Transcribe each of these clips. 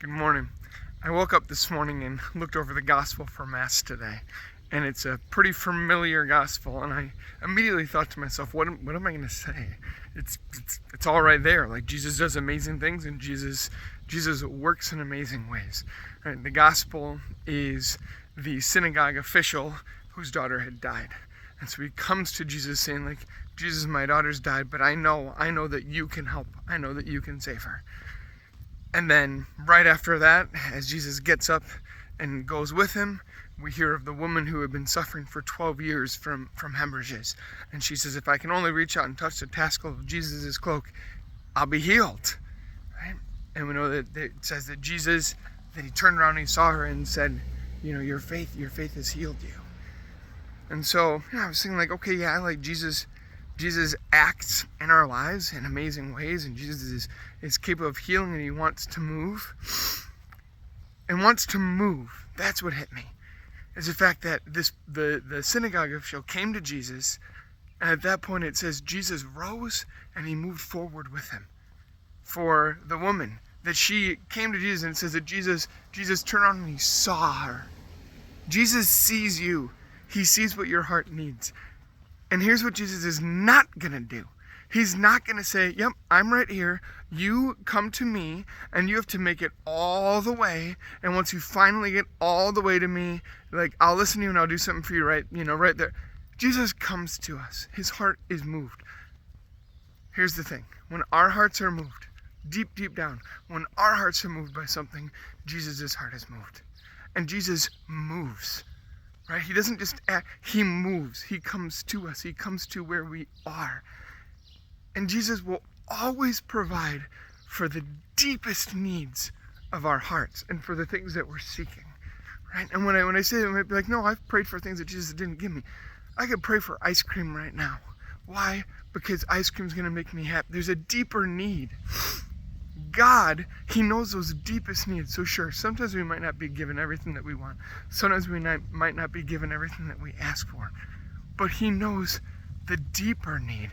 Good morning. I woke up this morning and looked over the gospel for Mass today, and it's a pretty familiar gospel, and I immediately thought to myself, what am I going to say? It's all right there. Like, Jesus does amazing things, and Jesus works in amazing ways. Right? The gospel is the synagogue official whose daughter had died. And so he comes to Jesus saying, like, Jesus, my daughter's died, but I know that you can help. I know that you can save her. And then right after that, as Jesus gets up and goes with him, we hear of the woman who had been suffering for 12 years from hemorrhages. And she says, if I can only reach out and touch the tassel of Jesus' cloak, I'll be healed. Right? And we know that it says that Jesus, that he turned around and he saw her and said, your faith has healed you. And so I was thinking, like, okay, yeah, like Jesus acts in our lives in amazing ways, and Jesus is capable of healing, and he wants to move. And wants to move. That's what hit me. Is the fact that the synagogue official came to Jesus, and at that point it says Jesus rose and he moved forward with him. For the woman, that she came to Jesus, and it says that Jesus turned around and he saw her. Jesus sees you. He sees what your heart needs. And here's what Jesus is not going to do. He's not going to say, yep, I'm right here. You come to me, and you have to make it all the way. And once you finally get all the way to me, like, I'll listen to you and I'll do something for you right there. Jesus comes to us. His heart is moved. Here's the thing. When our hearts are moved, deep, deep down, when our hearts are moved by something, Jesus' heart is moved. And Jesus moves. Right? He doesn't just act, he moves. He comes to us. He comes to where we are. And Jesus will always provide for the deepest needs of our hearts and for the things that we're seeking. Right? And when I say that, I might be like, no, I've prayed for things that Jesus didn't give me. I could pray for ice cream right now. Why? Because ice cream's going to make me happy. There's a deeper need. God, he knows those deepest needs. So sure, sometimes we might not be given everything that we want. Sometimes we might not be given everything that we ask for. But he knows the deeper need.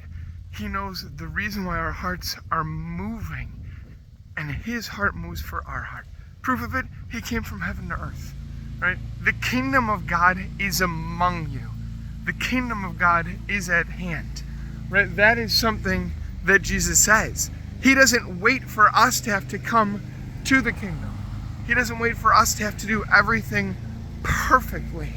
He knows the reason why our hearts are moving. And his heart moves for our heart. Proof of it, he came from heaven to earth. Right? The kingdom of God is among you. The kingdom of God is at hand. Right? That is something that Jesus says. He doesn't wait for us to have to come to the kingdom. He doesn't wait for us to have to do everything perfectly,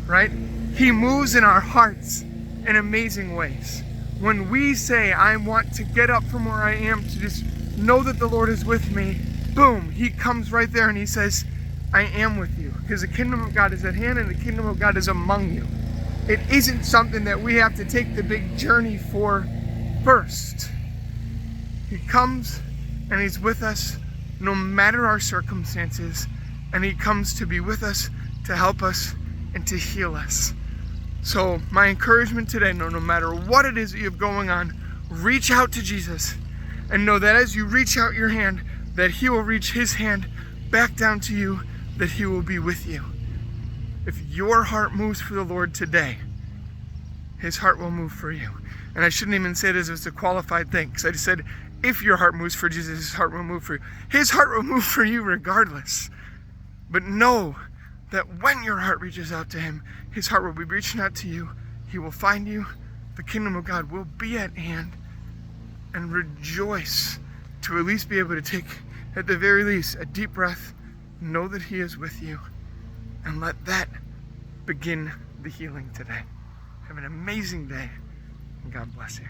right? He moves in our hearts in amazing ways. When we say, I want to get up from where I am to just know that the Lord is with me, boom, he comes right there and he says, I am with you. Because the kingdom of God is at hand and the kingdom of God is among you. It isn't something that we have to take the big journey for first. He comes and he's with us no matter our circumstances, and he comes to be with us, to help us, and to heal us. So my encouragement today, no matter what it is that you have going on, reach out to Jesus and know that as you reach out your hand, that he will reach his hand back down to you, that he will be with you. If your heart moves for the Lord today, his heart will move for you. And I shouldn't even say this as a qualified thing, because I just said, if your heart moves for Jesus, his heart will move for you. His heart will move for you regardless. But know that when your heart reaches out to him, his heart will be reaching out to you. He will find you. The kingdom of God will be at hand. And rejoice to at least be able to take, at the very least, a deep breath. Know that he is with you. And let that begin the healing today. Have an amazing day. And God bless you.